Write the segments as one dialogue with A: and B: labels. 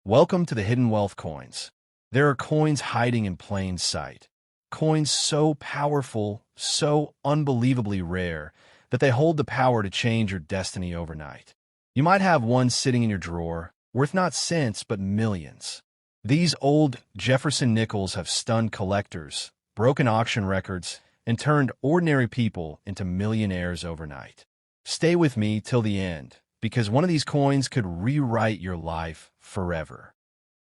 A: Welcome to the Hidden Wealth Coins. There are coins hiding in plain sight. Coins so powerful, so unbelievably rare, that they hold the power to change your destiny overnight. You might have one sitting in your drawer, worth not cents but millions. These old Jefferson Nickels have stunned collectors, broken auction records, and turned ordinary people into millionaires overnight. Stay with me till the end, because one of these coins could rewrite your life forever.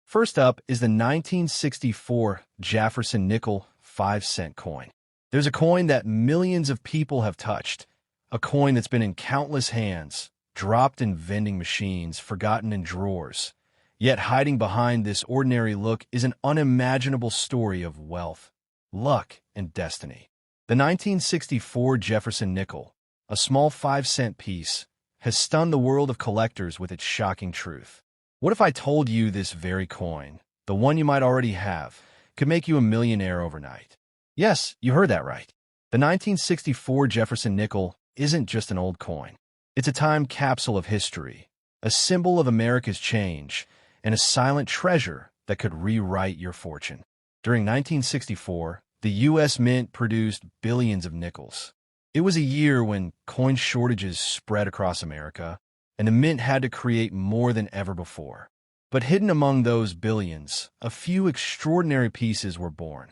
A: First up is the 1964 Jefferson Nickel 5-cent coin. There's a coin that millions of people have touched, a coin that's been in countless hands, dropped in vending machines, forgotten in drawers. Yet hiding behind this ordinary look is an unimaginable story of wealth, luck, and destiny. The 1964 Jefferson Nickel, a small 5-cent piece, has stunned the world of collectors with its shocking truth. What if I told you this very coin, the one you might already have, could make you a millionaire overnight? Yes, you heard that right. The 1964 Jefferson Nickel isn't just an old coin. It's a time capsule of history, a symbol of America's change, and a silent treasure that could rewrite your fortune. During 1964, the U.S. Mint produced billions of nickels. It was a year when coin shortages spread across America, and the Mint had to create more than ever before. But hidden among those billions, a few extraordinary pieces were born.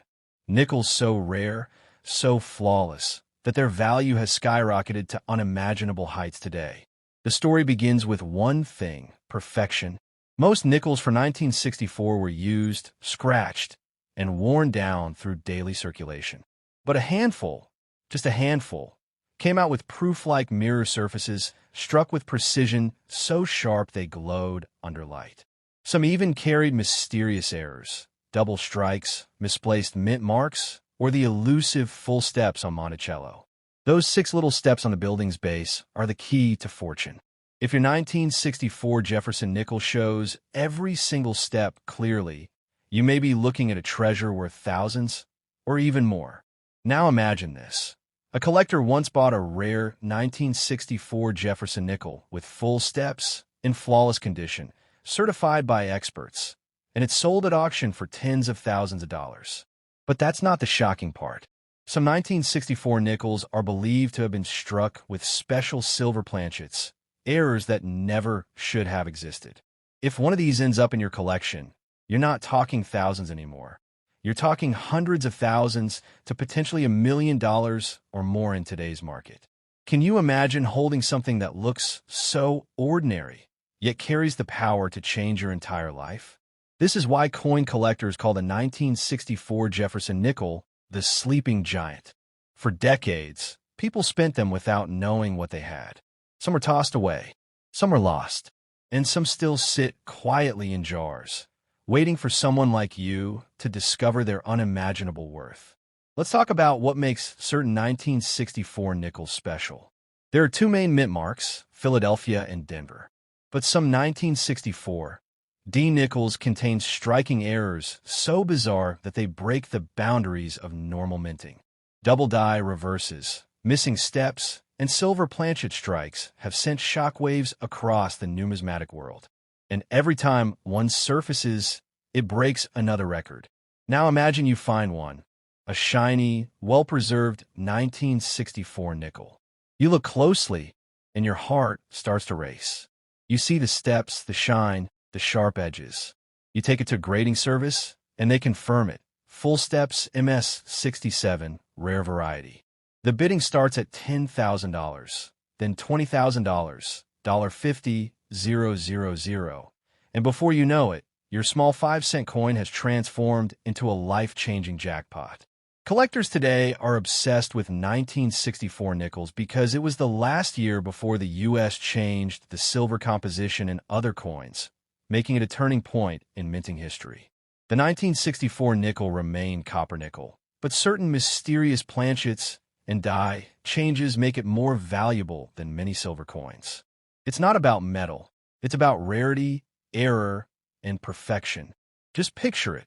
A: Nickels so rare, so flawless, that their value has skyrocketed to unimaginable heights today. The story begins with one thing: perfection. Most nickels for 1964 were used, scratched, and worn down through daily circulation. But a handful, just a handful, came out with proof-like mirror surfaces, struck with precision so sharp they glowed under light. Some even carried mysterious errors, double strikes, misplaced mint marks, or the elusive full steps on Monticello. Those 6 little steps on the building's base are the key to fortune. If your 1964 Jefferson Nickel shows every single step clearly, you may be looking at a treasure worth thousands, or even more. Now imagine this. A collector once bought a rare 1964 Jefferson Nickel with full steps, in flawless condition, certified by experts, and it sold at auction for tens of thousands of dollars. But that's not the shocking part. Some 1964 nickels are believed to have been struck with special silver planchets, errors that never should have existed. If one of these ends up in your collection, you're not talking thousands anymore. You're talking hundreds of thousands to potentially $1 million or more in today's market. Can you imagine holding something that looks so ordinary, yet carries the power to change your entire life? This is why coin collectors call the 1964 Jefferson Nickel the sleeping giant. For decades, people spent them without knowing what they had. Some were tossed away, some were lost, and some still sit quietly in jars, waiting for someone like you to discover their unimaginable worth. Let's talk about what makes certain 1964 nickels special. There are 2 main mint marks, Philadelphia and Denver. But some 1964 D nickels contain striking errors so bizarre that they break the boundaries of normal minting. Double die reverses, missing steps, and silver planchet strikes have sent shockwaves across the numismatic world. And every time one surfaces, it breaks another record. Now imagine you find one, a shiny, well-preserved 1964 nickel. You look closely, and your heart starts to race. You see the steps, the shine, the sharp edges. You take it to grading service, and they confirm it. Full steps, MS67, rare variety. The bidding starts at $10,000, then $20,000, $50, 000, and before you know it, your small 5-cent coin has transformed into a life-changing jackpot. Collectors today are obsessed with 1964 nickels because it was the last year before the U.S. changed the silver composition in other coins, making it a turning point in minting history. The 1964 nickel remained copper nickel, but certain mysterious planchets and die changes make it more valuable than many silver coins. It's not about metal. It's about rarity, error, and perfection. Just picture it.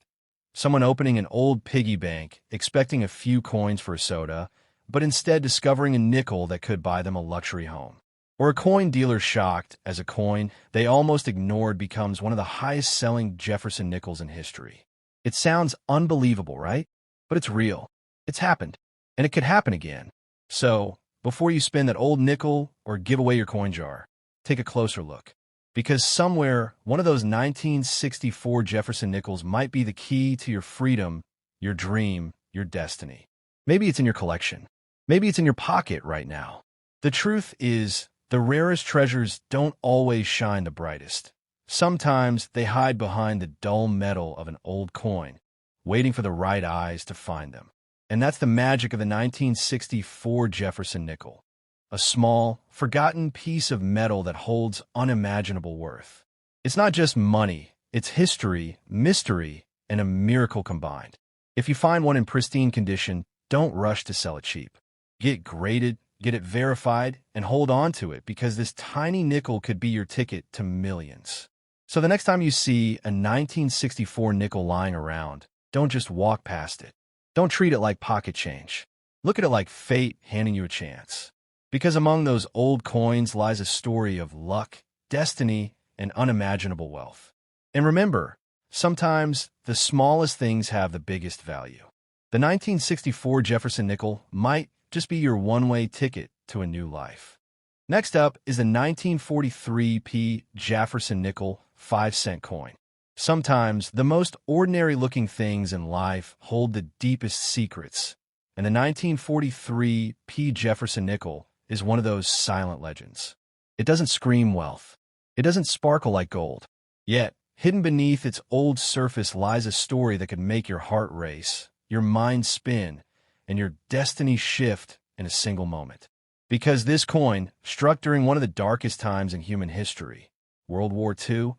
A: Someone opening an old piggy bank, expecting a few coins for a soda, but instead discovering a nickel that could buy them a luxury home. Or a coin dealer shocked as a coin they almost ignored becomes one of the highest-selling Jefferson nickels in history. It sounds unbelievable, right? But it's real. It's happened. And it could happen again. So, before you spend that old nickel or give away your coin jar, take a closer look. Because somewhere, one of those 1964 Jefferson nickels might be the key to your freedom, your dream, your destiny. Maybe it's in your collection. Maybe it's in your pocket right now. The truth is, the rarest treasures don't always shine the brightest. Sometimes they hide behind the dull metal of an old coin, waiting for the right eyes to find them. And that's the magic of the 1964 Jefferson nickel. A small, forgotten piece of metal that holds unimaginable worth. It's not just money, it's history, mystery, and a miracle combined. If you find one in pristine condition, don't rush to sell it cheap. Get it graded, get it verified, and hold on to it because this tiny nickel could be your ticket to millions. So the next time you see a 1964 nickel lying around, don't just walk past it. Don't treat it like pocket change. Look at it like fate handing you a chance. Because among those old coins lies a story of luck, destiny, and unimaginable wealth. And remember, sometimes the smallest things have the biggest value. The 1964 Jefferson nickel might just be your one-way ticket to a new life. Next up is the 1943 Jefferson Nickel 5-cent coin. Sometimes the most ordinary-looking things in life hold the deepest secrets, and the 1943 Jefferson Nickel is one of those silent legends. It doesn't scream wealth. It doesn't sparkle like gold. Yet, hidden beneath its old surface lies a story that could make your heart race, your mind spin, and your destiny shift in a single moment. Because this coin, struck during one of the darkest times in human history, World War II,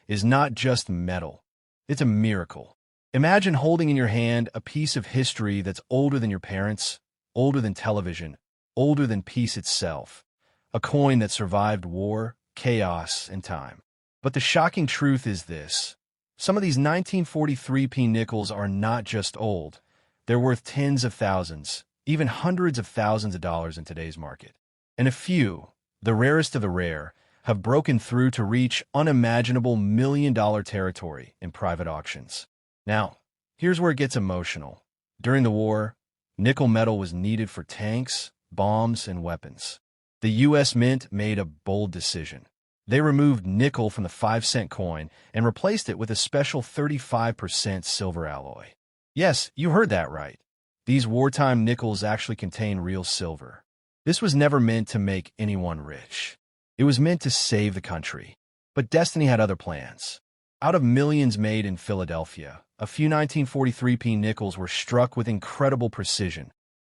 A: is not just metal. It's a miracle. Imagine holding in your hand a piece of history that's older than your parents, older than television, older than peace itself. A coin that survived war, chaos, and time. But the shocking truth is this. Some of these 1943 nickels are not just old. They're worth tens of thousands, even hundreds of thousands of dollars in today's market. And a few, the rarest of the rare, have broken through to reach unimaginable million-dollar territory in private auctions. Now, here's where it gets emotional. During the war, nickel metal was needed for tanks, bombs, and weapons. The U.S. Mint made a bold decision. They removed nickel from the 5-cent coin and replaced it with a special 35% silver alloy. Yes, you heard that right. These wartime nickels actually contain real silver. This was never meant to make anyone rich. It was meant to save the country. But destiny had other plans. Out of millions made in Philadelphia, a few 1943 nickels were struck with incredible precision.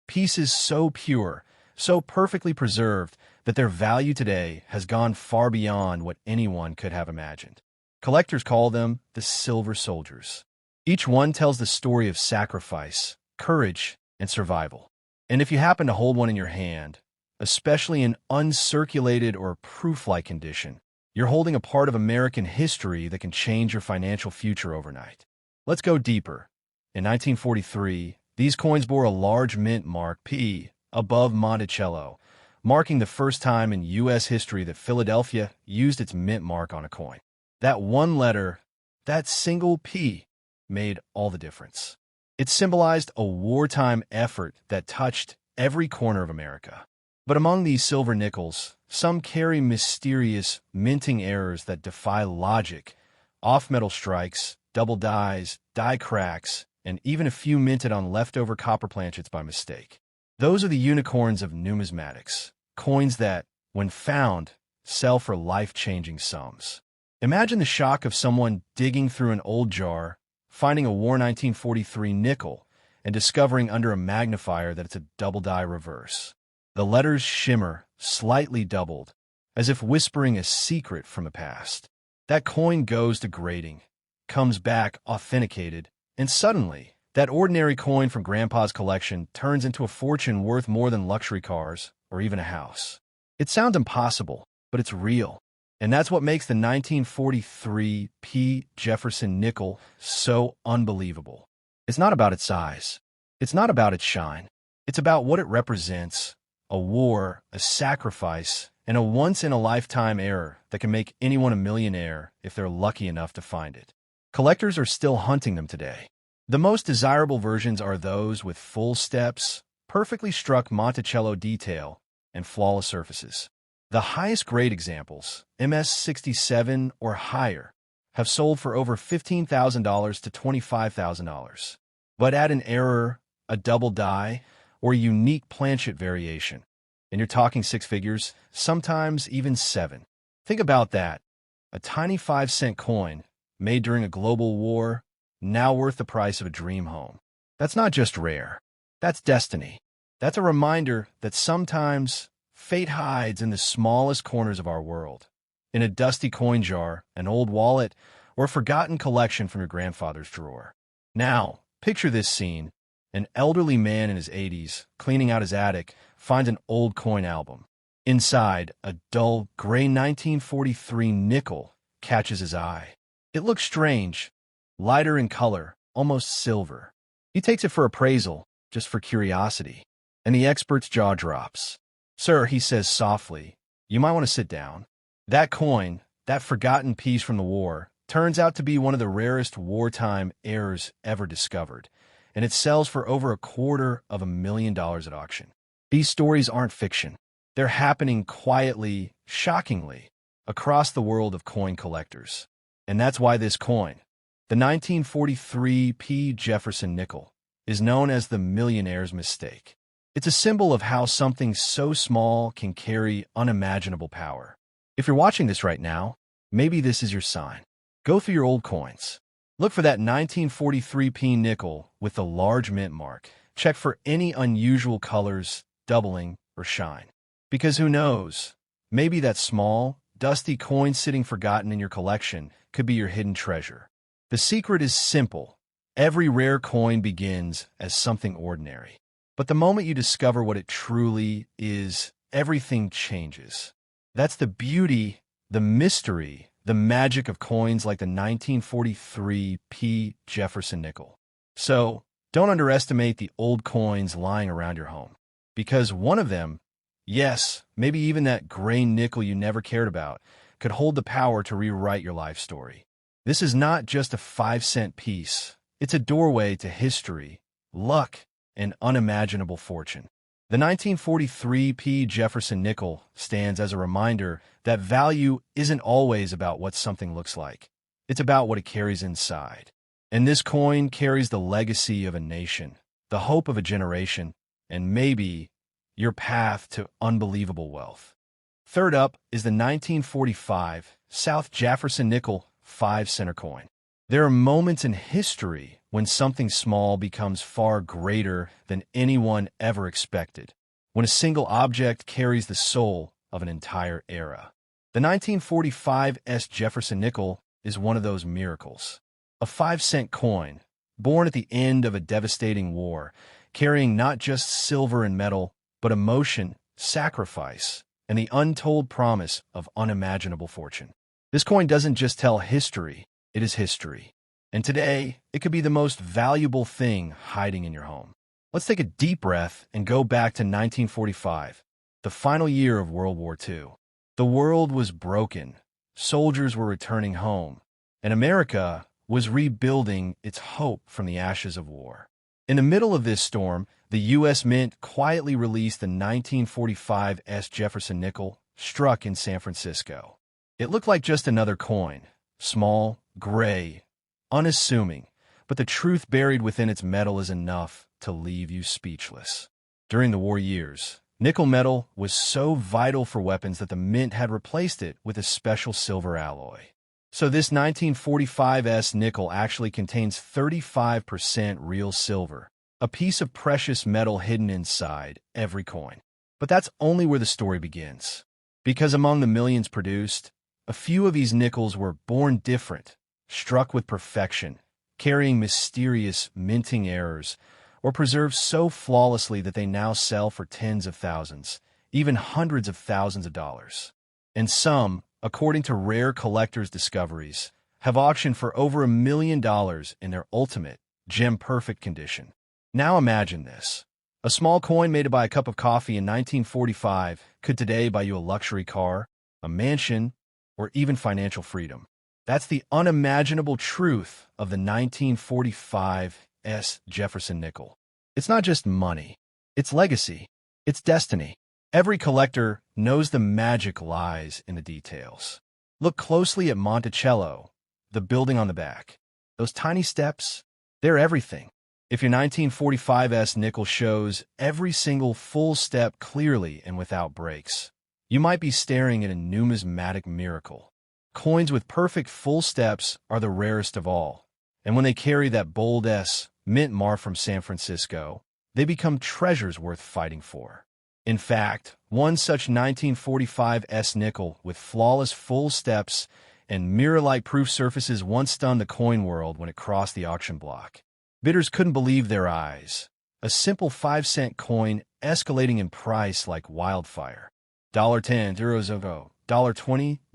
A: Pieces so pure, so perfectly preserved, that their value today has gone far beyond what anyone could have imagined. Collectors call them the Silver Soldiers. Each one tells the story of sacrifice, courage, and survival. And if you happen to hold one in your hand, especially in uncirculated or proof-like condition, you're holding a part of American history that can change your financial future overnight. Let's go deeper. In 1943, these coins bore a large mint mark P above Monticello, marking the first time in U.S. history that Philadelphia used its mint mark on a coin. That one letter, that single P, made all the difference. It symbolized a wartime effort that touched every corner of America. But among these silver nickels, some carry mysterious minting errors that defy logic, off-metal strikes, double dies, die cracks, and even a few minted on leftover copper planchets by mistake. Those are the unicorns of numismatics, coins that, when found, sell for life-changing sums. Imagine the shock of someone digging through an old jar, finding a War 1943 nickel, and discovering under a magnifier that it's a double-die reverse. The letters shimmer, slightly doubled, as if whispering a secret from the past. That coin goes to grading, comes back authenticated, and suddenly, that ordinary coin from Grandpa's collection turns into a fortune worth more than luxury cars or even a house. It sounds impossible, but it's real. And that's what makes the 1943 Jefferson Nickel so unbelievable. It's not about its size. It's not about its shine. It's about what it represents: a war, a sacrifice, and a once-in-a-lifetime error that can make anyone a millionaire if they're lucky enough to find it. Collectors are still hunting them today. The most desirable versions are those with full steps, perfectly struck Monticello detail, and flawless surfaces. The highest grade examples, MS67 or higher, have sold for over $15,000 to $25,000. But add an error, a double die, or a unique planchet variation, and you're talking six figures, sometimes even seven. Think about that. A tiny 5-cent coin, made during a global war, now worth the price of a dream home. That's not just rare. That's destiny. That's a reminder that sometimes fate hides in the smallest corners of our world. In a dusty coin jar, an old wallet, or a forgotten collection from your grandfather's drawer. Now, picture this scene. An elderly man in his 80s, cleaning out his attic, finds an old coin album. Inside, a dull, gray 1943 nickel catches his eye. It looks strange, lighter in color, almost silver. He takes it for appraisal, just for curiosity, and the expert's jaw drops. "Sir," he says softly, "you might want to sit down." That coin, that forgotten piece from the war, turns out to be one of the rarest wartime errors ever discovered, and it sells for over $250,000 at auction. These stories aren't fiction. They're happening quietly, shockingly, across the world of coin collectors. And that's why this coin, the 1943 Jefferson Nickel, is known as the millionaire's mistake. It's a symbol of how something so small can carry unimaginable power. If you're watching this right now, maybe this is your sign. Go through your old coins. Look for that 1943 nickel with the large mint mark. Check for any unusual colors, doubling, or shine. Because who knows, maybe that small, dusty coin sitting forgotten in your collection could be your hidden treasure. The secret is simple. Every rare coin begins as something ordinary. But the moment you discover what it truly is, everything changes. That's the beauty, the mystery, the magic of coins like the 1943 Jefferson Nickel. So, don't underestimate the old coins lying around your home. Because one of them, yes, maybe even that gray nickel you never cared about, could hold the power to rewrite your life story. This is not just a 5-cent piece. It's a doorway to history, luck, and unimaginable fortune. The 1943 Jefferson Nickel stands as a reminder that value isn't always about what something looks like. It's about what it carries inside. And this coin carries the legacy of a nation, the hope of a generation, and maybe your path to unbelievable wealth. Third up is the 1945 South Jefferson Nickel 5-center coin. There are moments in history when something small becomes far greater than anyone ever expected, when a single object carries the soul of an entire era. The 1945 Jefferson Nickel is one of those miracles. A 5-cent coin, born at the end of a devastating war, carrying not just silver and metal, but emotion, sacrifice, and the untold promise of unimaginable fortune. This coin doesn't just tell history, it is history. And today, it could be the most valuable thing hiding in your home. Let's take a deep breath and go back to 1945, the final year of World War II. The world was broken, soldiers were returning home, and America was rebuilding its hope from the ashes of war. In the middle of this storm, the U.S. Mint quietly released the 1945 Jefferson Nickel, struck in San Francisco. It looked like just another coin, small, gray, unassuming, but the truth buried within its metal is enough to leave you speechless. During the war years, nickel metal was so vital for weapons that the Mint had replaced it with a special silver alloy. So this 1945 nickel actually contains 35% real silver, a piece of precious metal hidden inside every coin. But that's only where the story begins. Because among the millions produced, a few of these nickels were born different, struck with perfection, carrying mysterious minting errors, or preserved so flawlessly that they now sell for tens of thousands, even hundreds of thousands of dollars. And some, according to rare collectors' discoveries, have auctioned for over $1 million in their ultimate, gem-perfect condition. Now imagine this. A A small coin made to buy a cup of coffee in 1945 could today buy you a luxury car, a mansion, or even financial freedom. That's the unimaginable truth of the 1945 Jefferson Nickel. It's not just money. It's legacy. It's destiny. Every collector knows the magic lies in the details. Look closely at Monticello, the building on the back. Those tiny steps, they're everything. If your 1945 nickel shows every single full step clearly and without breaks, you might be staring at a numismatic miracle. Coins with perfect full steps are the rarest of all, and when they carry that bold S mint mark from San Francisco, they become treasures worth fighting for. In fact, one such 1945 nickel with flawless full steps and mirror-like proof surfaces once stunned the coin world when it crossed the auction block. Bidders couldn't believe their eyes. A simple 5-cent coin escalating in price like wildfire. $10, $0, $20,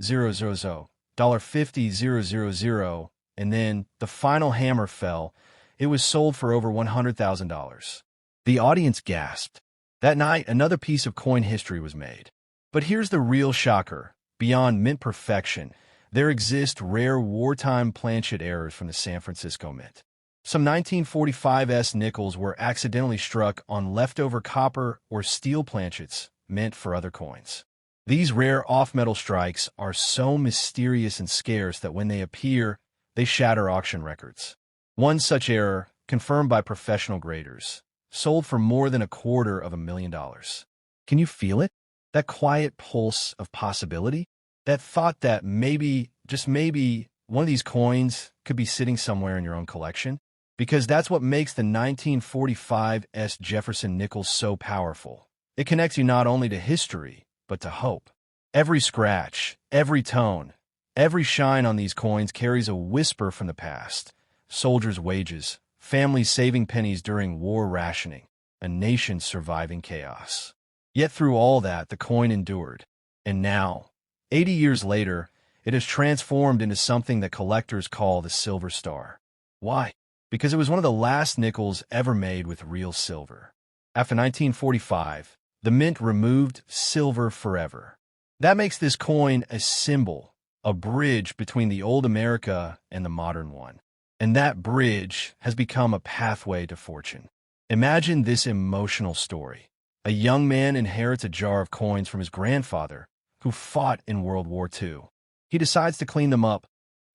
A: $0, $50, $0, and then the final hammer fell. It was sold for over $100,000. The audience gasped. That night, another piece of coin history was made. But here's the real shocker. Beyond mint perfection, there exist rare wartime planchet errors from the San Francisco Mint. Some 1945 nickels were accidentally struck on leftover copper or steel planchets meant for other coins. These rare off-metal strikes are so mysterious and scarce that when they appear, they shatter auction records. One such error, confirmed by professional graders, sold for more than $250,000. Can you feel it? That quiet pulse of possibility? That thought that maybe, just maybe, one of these coins could be sitting somewhere in your own collection? Because that's what makes the 1945 Jefferson Nickel so powerful. It connects you not only to history, but to hope. Every scratch, every tone, every shine on these coins carries a whisper from the past. Soldiers' wages, families saving pennies during war rationing, a nation surviving chaos. Yet through all that, the coin endured. And now, 80 years later, it has transformed into something that collectors call the Silver Star. Why? Because it was one of the last nickels ever made with real silver. After 1945, the mint removed silver forever. That makes this coin a symbol, a bridge between the old America and the modern one. And that bridge has become a pathway to fortune. Imagine this emotional story. A young man inherits a jar of coins from his grandfather, who fought in World War II. He decides to clean them up,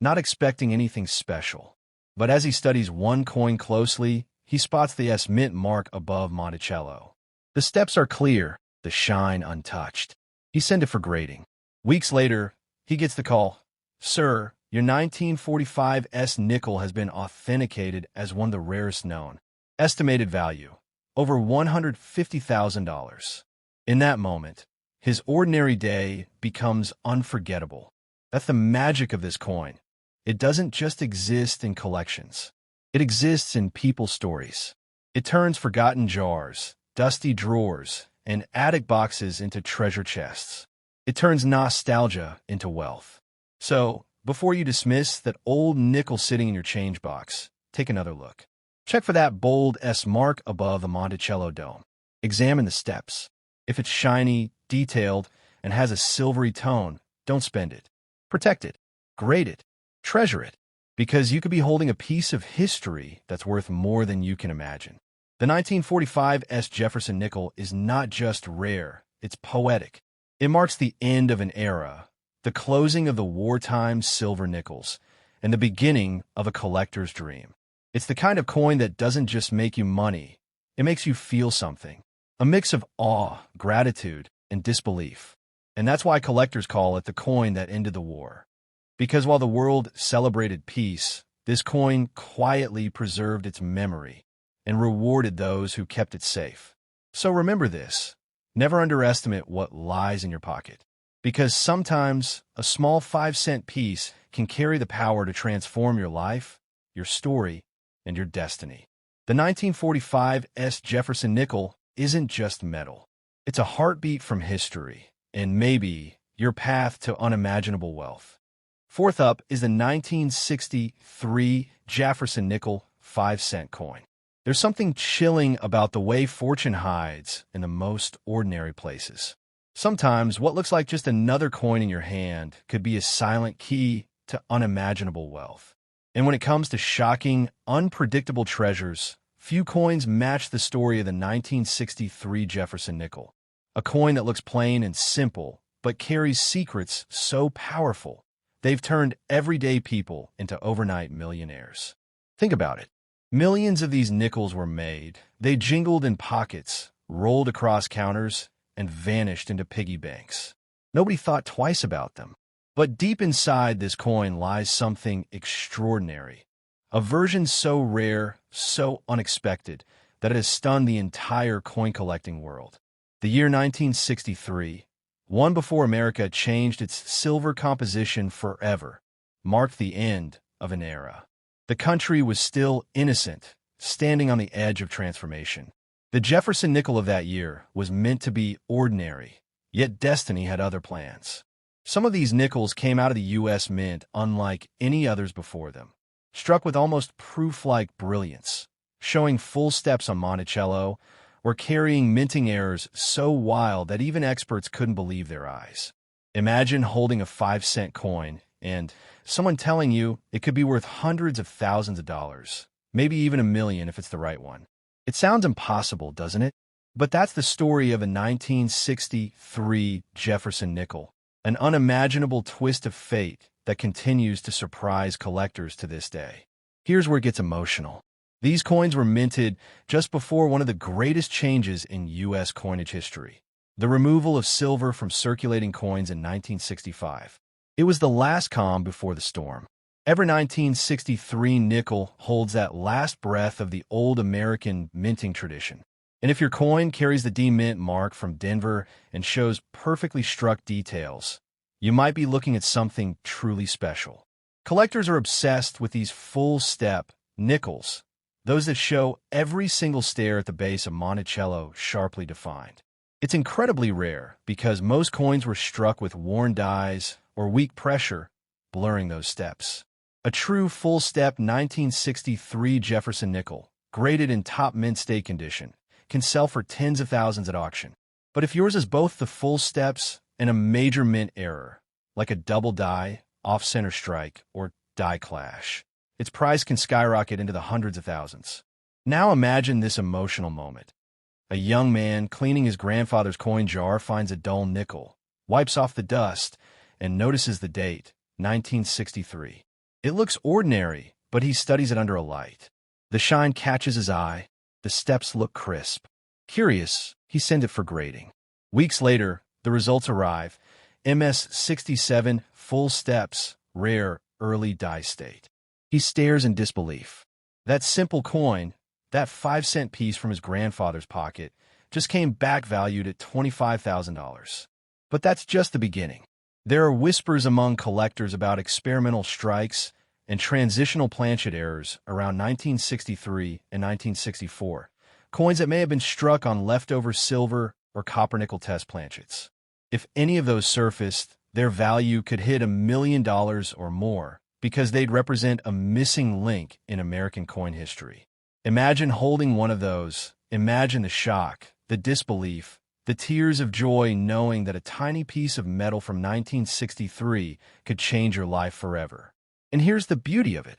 A: not expecting anything special. But as he studies one coin closely, he spots the S mint mark above Monticello. The steps are clear, the shine untouched. He sends it for grading. Weeks later, he gets the call. Sir, your 1945 nickel has been authenticated as one of the rarest known. Estimated value, over $150,000. In that moment, his ordinary day becomes unforgettable. That's the magic of this coin. It doesn't just exist in collections. It exists in people's stories. It turns forgotten jars, dusty drawers, and attic boxes into treasure chests. It turns nostalgia into wealth. So, before you dismiss that old nickel sitting in your change box, take another look. Check for that bold S mark above the Monticello dome. Examine the steps. If it's shiny, detailed, and has a silvery tone, don't spend it. Protect it. Grade it. Treasure it, because you could be holding a piece of history that's worth more than you can imagine. The 1945 Jefferson Nickel is not just rare, it's poetic. It marks the end of an era, the closing of the wartime silver nickels, and the beginning of a collector's dream. It's the kind of coin that doesn't just make you money, it makes you feel something. A mix of awe, gratitude, and disbelief. And that's why collectors call it the coin that ended the war. Because while the world celebrated peace, this coin quietly preserved its memory and rewarded those who kept it safe. So remember this. Never underestimate what lies in your pocket. Because sometimes a small 5-cent piece can carry the power to transform your life, your story, and your destiny. The 1945 Jefferson Nickel isn't just metal. It's a heartbeat from history, and maybe your path to unimaginable wealth. Fourth up is the 1963 Jefferson Nickel 5-cent coin. There's something chilling about the way fortune hides in the most ordinary places. Sometimes what looks like just another coin in your hand could be a silent key to unimaginable wealth. And when it comes to shocking, unpredictable treasures, few coins match the story of the 1963 Jefferson Nickel, a coin that looks plain and simple, but carries secrets so powerful, they've turned everyday people into overnight millionaires. Think about it. Millions of these nickels were made. They jingled in pockets, rolled across counters, and vanished into piggy banks. Nobody thought twice about them. But deep inside this coin lies something extraordinary. A version so rare, so unexpected, that it has stunned the entire coin-collecting world. The year 1963, one before America changed its silver composition forever, marked the end of an era. The country was still innocent, standing on the edge of transformation. The Jefferson Nickel of that year was meant to be ordinary, yet destiny had other plans. Some of these nickels came out of the U.S. Mint unlike any others before them, struck with almost proof-like brilliance, showing full steps on Monticello, or carrying minting errors so wild that even experts couldn't believe their eyes. Imagine holding a 5-cent coin and someone telling you it could be worth hundreds of thousands of dollars, maybe even $1 million if it's the right one. It sounds impossible, doesn't it? But that's the story of a 1963 Jefferson Nickel, an unimaginable twist of fate that continues to surprise collectors to this day. Here's where it gets emotional. These coins were minted just before one of the greatest changes in U.S. coinage history, the removal of silver from circulating coins in 1965. It was the last calm before the storm. Every 1963 nickel holds that last breath of the old American minting tradition. And if your coin carries the D-Mint mark from Denver and shows perfectly struck details, you might be looking at something truly special. Collectors are obsessed with these full-step nickels, those that show every single stair at the base of Monticello sharply defined. It's incredibly rare because most coins were struck with worn dies or weak pressure, blurring those steps. A true full-step 1963 Jefferson Nickel, graded in top mint state condition, can sell for tens of thousands at auction. But if yours is both the full steps and a major mint error, like a double die, off-center strike, or die clash, its price can skyrocket into the hundreds of thousands. Now imagine this emotional moment. A young man cleaning his grandfather's coin jar finds a dull nickel, wipes off the dust, and notices the date, 1963. It looks ordinary, but he studies it under a light. The shine catches his eye. The steps look crisp. Curious, he sends it for grading. Weeks later, the results arrive. MS-67 full steps, rare, early die state. He stares in disbelief. That simple coin, that 5-cent piece from his grandfather's pocket, just came back valued at $25,000. But that's just the beginning. There are whispers among collectors about experimental strikes and transitional planchet errors around 1963 and 1964, coins that may have been struck on leftover silver or copper-nickel test planchets. If any of those surfaced, their value could hit $1 million or more because they'd represent a missing link in American coin history. Imagine holding one of those. Imagine the shock, the disbelief, the tears of joy knowing that a tiny piece of metal from 1963 could change your life forever. And here's the beauty of it.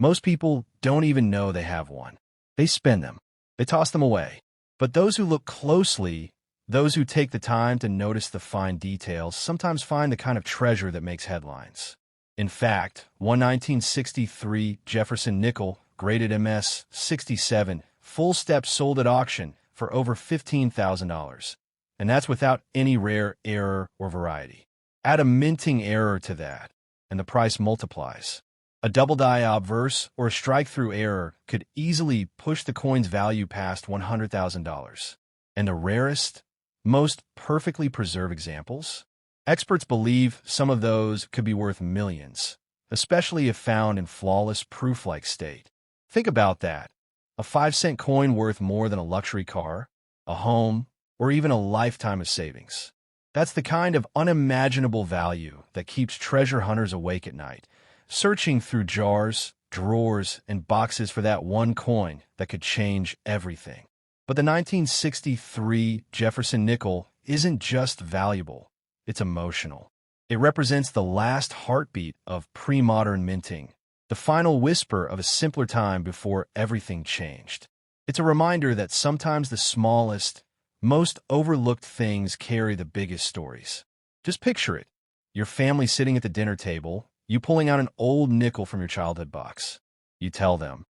A: Most people don't even know they have one. They spend them. They toss them away. But those who look closely, those who take the time to notice the fine details, sometimes find the kind of treasure that makes headlines. In fact, one 1963 Jefferson Nickel, graded MS-67, full step sold at auction for over $15,000. And that's without any rare error or variety. Add a minting error to that, and the price multiplies. A double die obverse or a strike-through error could easily push the coin's value past $100,000. And the rarest, most perfectly preserved examples? Experts believe some of those could be worth millions, especially if found in flawless proof-like state. Think about that. A 5-cent coin worth more than a luxury car, a home, or even a lifetime of savings. That's the kind of unimaginable value that keeps treasure hunters awake at night, searching through jars, drawers, and boxes for that one coin that could change everything. But the 1963 Jefferson nickel isn't just valuable, it's emotional. It represents the last heartbeat of pre-modern minting, the final whisper of a simpler time before everything changed. It's a reminder that sometimes the smallest, most overlooked things carry the biggest stories. Just picture it. Your family sitting at the dinner table, you pulling out an old nickel from your childhood box. You tell them,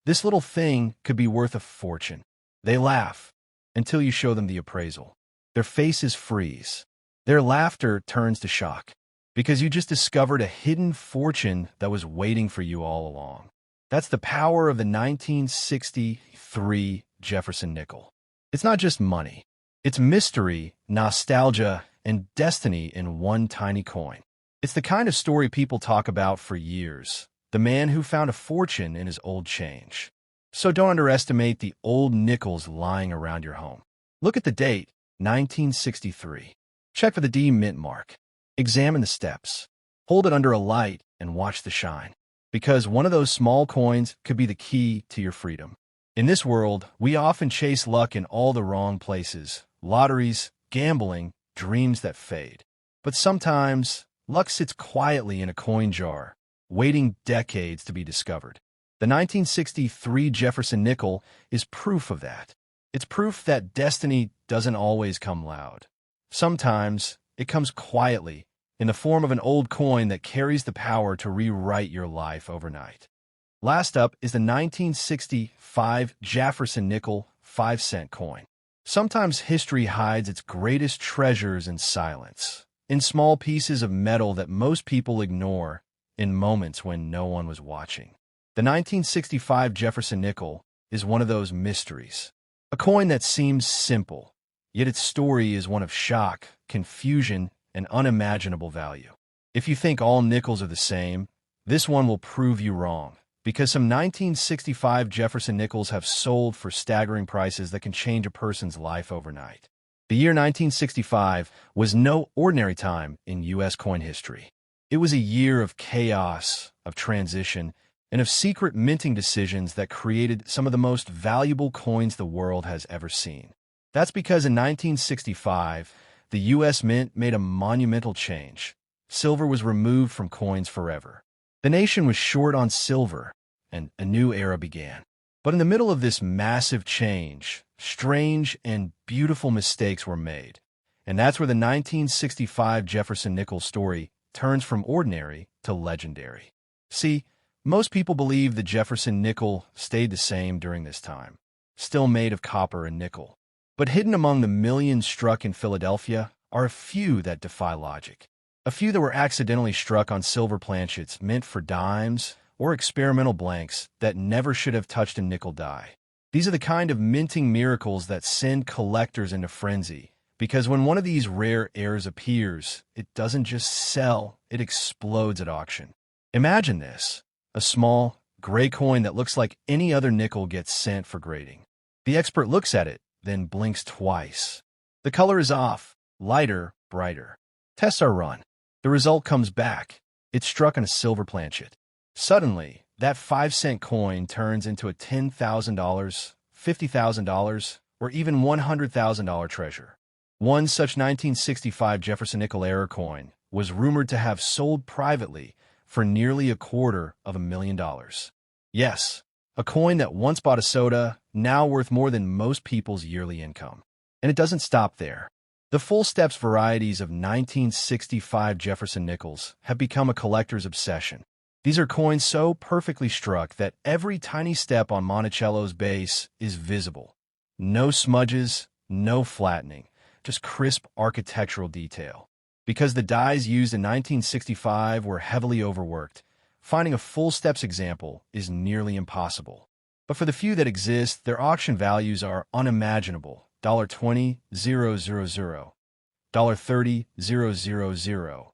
A: this little thing could be worth a fortune. They laugh until you show them the appraisal. Their faces freeze. Their laughter turns to shock because you just discovered a hidden fortune that was waiting for you all along. That's the power of the 1963 Jefferson nickel. It's not just money. It's mystery, nostalgia, and destiny in one tiny coin. It's the kind of story people talk about for years. The man who found a fortune in his old change. So don't underestimate the old nickels lying around your home. Look at the date, 1963. Check for the D mint mark. Examine the steps. Hold it under a light and watch the shine. Because one of those small coins could be the key to your freedom. In this world, we often chase luck in all the wrong places. Lotteries, gambling, dreams that fade. But sometimes, luck sits quietly in a coin jar, waiting decades to be discovered. The 1963 Jefferson nickel is proof of that. It's proof that destiny doesn't always come loud. Sometimes, it comes quietly, in the form of an old coin that carries the power to rewrite your life overnight. Last up is the 1965 Jefferson Nickel 5-cent coin. Sometimes history hides its greatest treasures in silence, in small pieces of metal that most people ignore in moments when no one was watching. The 1965 Jefferson Nickel is one of those mysteries. A coin that seems simple, yet its story is one of shock, confusion, and unimaginable value. If you think all nickels are the same, this one will prove you wrong, because some 1965 Jefferson nickels have sold for staggering prices that can change a person's life overnight. The year 1965 was no ordinary time in U.S. coin history. It was a year of chaos, of transition, and of secret minting decisions that created some of the most valuable coins the world has ever seen. That's because in 1965, the U.S. Mint made a monumental change. Silver was removed from coins forever. The nation was short on silver, and a new era began. But in the middle of this massive change, strange and beautiful mistakes were made. And that's where the 1965 Jefferson Nickel story turns from ordinary to legendary. See, most people believe the Jefferson Nickel stayed the same during this time, still made of copper and nickel. But hidden among the millions struck in Philadelphia are a few that defy logic. A few that were accidentally struck on silver planchets meant for dimes or experimental blanks that never should have touched a nickel die. These are the kind of minting miracles that send collectors into frenzy, because when one of these rare airs appears, it doesn't just sell, it explodes at auction. Imagine this. A small, gray coin that looks like any other nickel gets sent for grading. The expert looks at it, then blinks twice. The color is off, lighter, brighter. Tests are run. The result comes back. It's struck on a silver planchet. Suddenly, that 5-cent coin turns into a $10,000, $50,000, or even $100,000 treasure. One such 1965 Jefferson Nickel era coin was rumored to have sold privately for nearly $250,000. Yes, a coin that once bought a soda, now worth more than most people's yearly income. And it doesn't stop there. The full steps varieties of 1965 Jefferson nickels have become a collector's obsession. These are coins so perfectly struck that every tiny step on Monticello's base is visible. No smudges, no flattening, just crisp architectural detail. Because the dies used in 1965 were heavily overworked, finding a full steps example is nearly impossible. But for the few that exist, their auction values are unimaginable. $20,000, $30,000,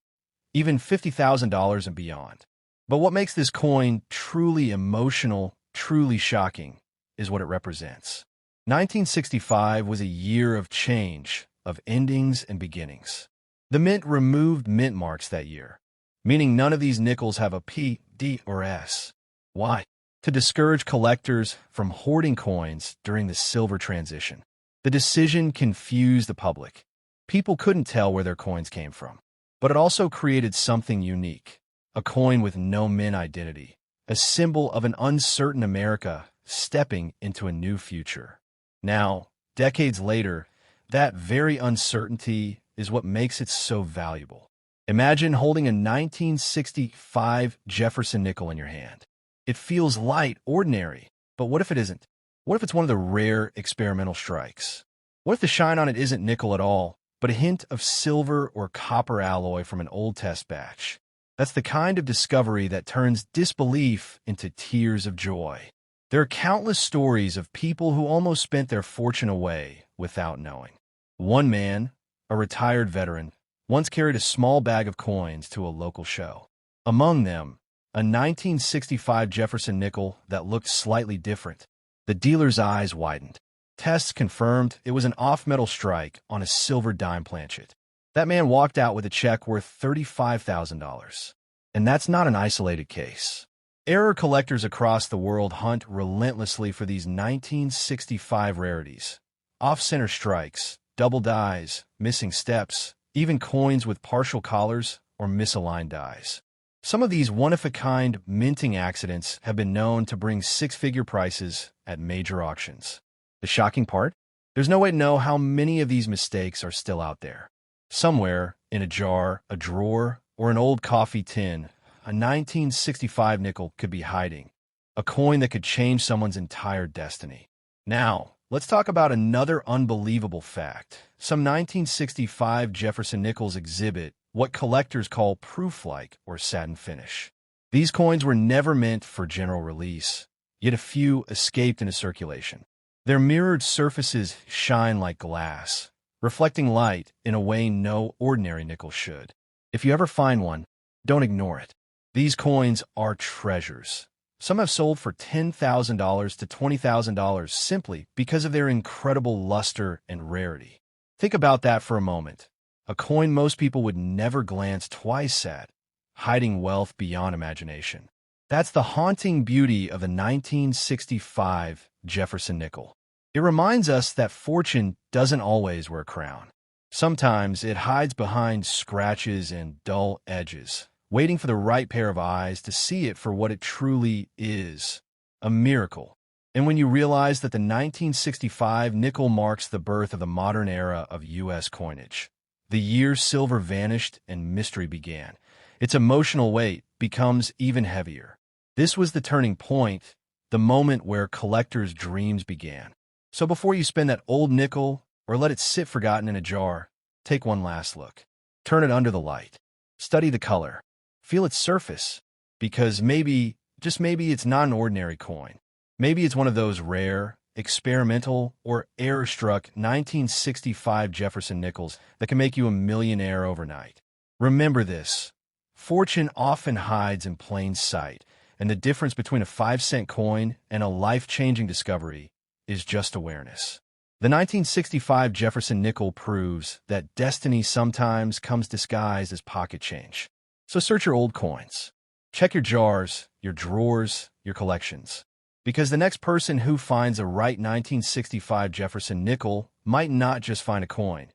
A: even $50,000 and beyond. But what makes this coin truly emotional, truly shocking, is what it represents. 1965 was a year of change, of endings and beginnings. The mint removed mint marks that year, meaning none of these nickels have a P, D, or S. Why? To discourage collectors from hoarding coins during the silver transition. The decision confused the public. People couldn't tell where their coins came from. But it also created something unique, a coin with no mint identity, a symbol of an uncertain America stepping into a new future. Now, decades later, that very uncertainty is what makes it so valuable. Imagine holding a 1965 Jefferson nickel in your hand. It feels light, ordinary, but what if it isn't? What if it's one of the rare experimental strikes? What if the shine on it isn't nickel at all, but a hint of silver or copper alloy from an old test batch? That's the kind of discovery that turns disbelief into tears of joy. There are countless stories of people who almost spent their fortune away without knowing. One man, a retired veteran, once carried a small bag of coins to a local show. Among them, a 1965 Jefferson nickel that looked slightly different. The dealer's eyes widened. Tests confirmed it was an off-metal strike on a silver dime planchet. That man walked out with a check worth $35,000. And that's not an isolated case. Error collectors across the world hunt relentlessly for these 1965 rarities. Off-center strikes, double dies, missing steps, even coins with partial collars or misaligned dies. Some of these one-of-a-kind minting accidents have been known to bring six-figure prices at major auctions. The shocking part? There's no way to know how many of these mistakes are still out there. Somewhere, in a jar, a drawer, or an old coffee tin, a 1965 nickel could be hiding, a coin that could change someone's entire destiny. Now, let's talk about another unbelievable fact. Some 1965 Jefferson nickels exhibit what collectors call proof-like or satin finish. These coins were never meant for general release, yet a few escaped into circulation. Their mirrored surfaces shine like glass, reflecting light in a way no ordinary nickel should. If you ever find one, don't ignore it. These coins are treasures. Some have sold for $10,000 to $20,000 simply because of their incredible luster and rarity. Think about that for a moment. A coin most people would never glance twice at, hiding wealth beyond imagination. That's the haunting beauty of the 1965 Jefferson Nickel. It reminds us that fortune doesn't always wear a crown. Sometimes it hides behind scratches and dull edges, waiting for the right pair of eyes to see it for what it truly is, a miracle. And when you realize that the 1965 nickel marks the birth of the modern era of U.S. coinage, the year silver vanished and mystery began, its emotional weight becomes even heavier. This was the turning point, the moment where collectors' dreams began. So before you spend that old nickel or let it sit forgotten in a jar, take one last look. Turn it under the light. Study the color. Feel its surface, because maybe, just maybe, it's not an ordinary coin. Maybe it's one of those rare, experimental, or error-struck 1965 Jefferson nickels that can make you a millionaire overnight. Remember this. Fortune often hides in plain sight, and the difference between a 5-cent coin and a life-changing discovery is just awareness. The 1965 Jefferson nickel proves that destiny sometimes comes disguised as pocket change. So search your old coins. Check your jars, your drawers, your collections. Because the next person who finds a right 1965 Jefferson nickel might not just find a coin.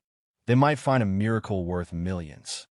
A: They might find a miracle worth millions.